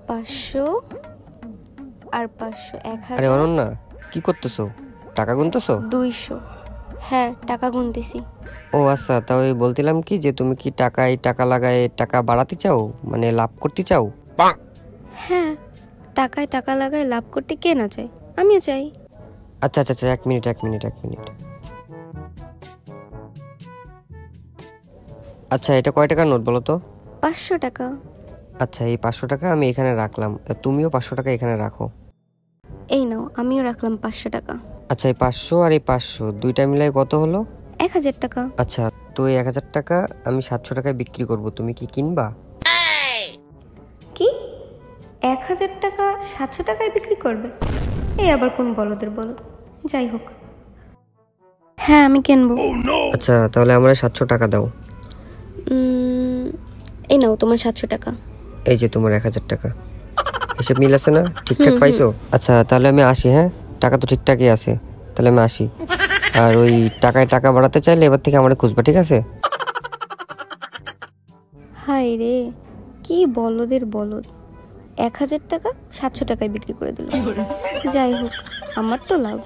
500 আর 500 1000। আরে অনন্যা, কি করতেছো? টাকা গুনতেছো? 200। হ্যাঁ, টাকা গুনতেছি। ও আচ্ছা, তাই বলছিলাম কি যে তুমি কি টাকায় টাকা লাগায় টাকা বাড়াতে চাও, মানে লাভ করতে চাও? হ্যাঁ, টাকায় টাকা লাগায় লাভ করতে কে না চায়, আমিও চাই। আচ্ছা আচ্ছা আচ্ছা, 1 মিনিট 1 মিনিট 1 মিনিট। আচ্ছা, এটা কয় টাকার নোট বলো তো? 500 টাকা। আচ্ছা, এই 500 টাকা আমি এখানে রাখলাম, তুমিও 500 টাকা এখানে রাখো। এই নাও, আমিও রাখলাম 500 টাকা। আচ্ছা, এই 500 আর এই 500 দুইটা মিলাই কত হলো? 1000 টাকা। আচ্ছা, তো এই 1000 টাকা আমি 700 টাকায় বিক্রি করব, তুমি কি কিনবা? কি? 1000 টাকা 700 টাকায় বিক্রি করবে? এই আবার কোন বলদের বলদ। যাই হোক, হ্যাঁ আমি কিনবো। আচ্ছা, তাহলে আমার 700 টাকা দাও। এই নাও তোমার 700 টাকা। এই যে তোমার 1000 টাকা। এসব মিল আছে না? ঠিকঠাক পাইছো? আচ্ছা, তাহলে আমি আসি। হ্যাঁ, টাকা তো ঠিকঠাকই আছে, তাহলে আমি আসি। আর ওই টাকায় টাকা বাড়াতে চাইলে এবার থেকে আমার খুঁজবা, ঠিক আছে? হাই রে, কি বলদের বলদ। 1000 টাকা 700 টাকায় বিক্রি করে দিল। যাই হোক, আমার তো লাভ।